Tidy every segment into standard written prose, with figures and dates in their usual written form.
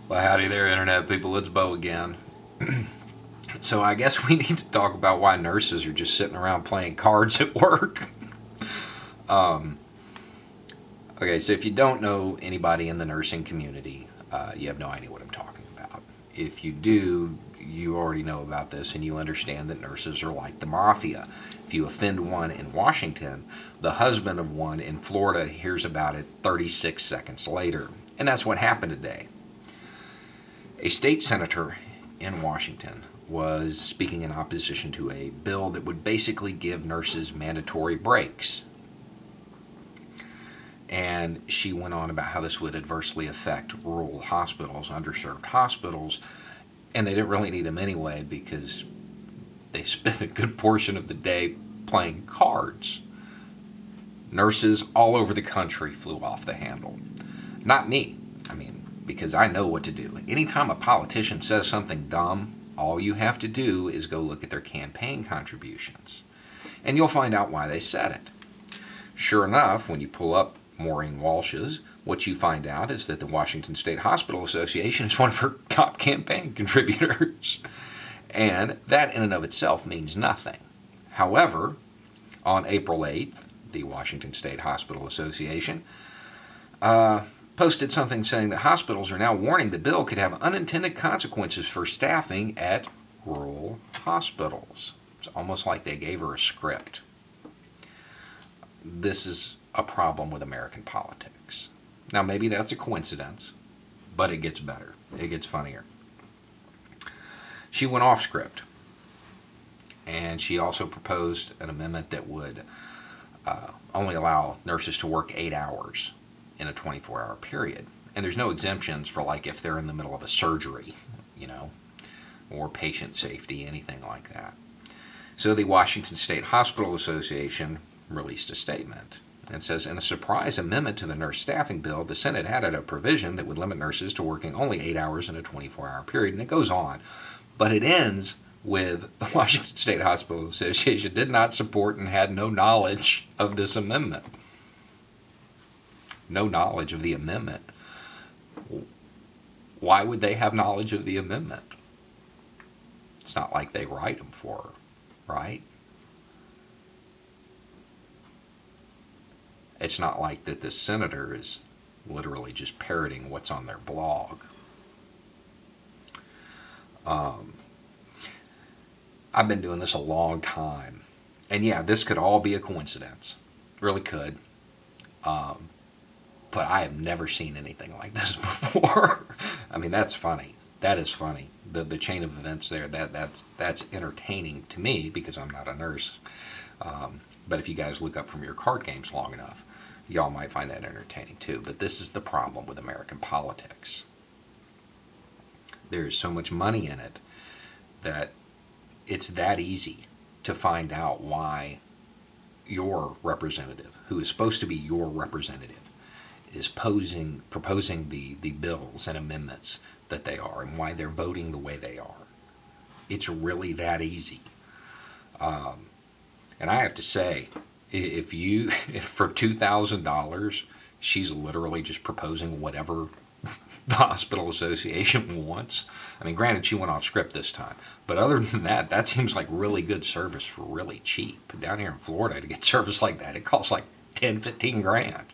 Well, howdy there, Internet people. It's Bo again. So I guess we need to talk about why nurses are just sitting around playing cards at work. Okay, so if you don't know anybody in the nursing community, you have no idea what I'm talking about. If you do, you already know about this and you understand that nurses are like the mafia. If you offend one in Washington, the husband of one in Florida hears about it 36 seconds later. And that's what happened today. A state senator in Washington was speaking in opposition to a bill that would basically give nurses mandatory breaks. And she went on about how this would adversely affect rural hospitals, underserved hospitals, and they didn't really need them anyway because they spend a good portion of the day playing cards. Nurses all over the country flew off the handle. Not me. Because I know what to do. Anytime a politician says something dumb, all you have to do is go look at their campaign contributions. And you'll find out why they said it. Sure enough, when you pull up Maureen Walsh's, what you find out is that the Washington State Hospital Association is one of her top campaign contributors. And that in and of itself means nothing. However, on April 8th, the Washington State Hospital Association posted something saying that hospitals are now warning the bill could have unintended consequences for staffing at rural hospitals. It's almost like they gave her a script. This is a problem with American politics. Now, maybe that's a coincidence, but it gets better. It gets funnier. She went off script, and she also proposed an amendment that would only allow nurses to work 8 hours in a 24-hour period. And there's no exemptions for, like, if they're in the middle of a surgery, or patient safety, anything like that. So the Washington State Hospital Association released a statement and says, in a surprise amendment to the nurse staffing bill, the Senate added a provision that would limit nurses to working only 8 hours in a 24-hour period. And it goes on. But it ends with the Washington State Hospital Association did not support and had no knowledge of this amendment. No knowledge of the amendment. Why would they have knowledge of the amendment? It's not like they write them for her, right? It's not like that the senator is literally just parroting what's on their blog. I've been doing this a long time. And yeah, this could all be a coincidence. Really could. But I have never seen anything like this before. That's funny. That is funny. The chain of events there, that's entertaining to me because I'm not a nurse. But if you guys look up from your card games long enough, y'all might find that entertaining too. But this is the problem with American politics. There is so much money in it that it's that easy to find out why your representative, who is supposed to be your representative, is proposing the bills and amendments that they are and why they're voting the way they are. It's really that easy. And I have to say, if for $2,000, she's literally just proposing whatever the hospital association wants. Granted, she went off script this time. But other than that, that seems like really good service for really cheap. Down here in Florida, to get service like that, it costs like 10, 15 grand.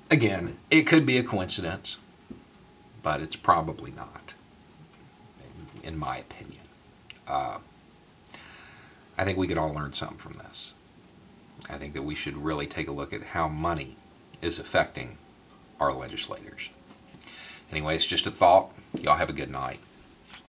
Again, it could be a coincidence, but it's probably not, in my opinion. I think we could all learn something from this. I think that we should really take a look at how money is affecting our legislators. Anyway, it's just a thought. Y'all have a good night.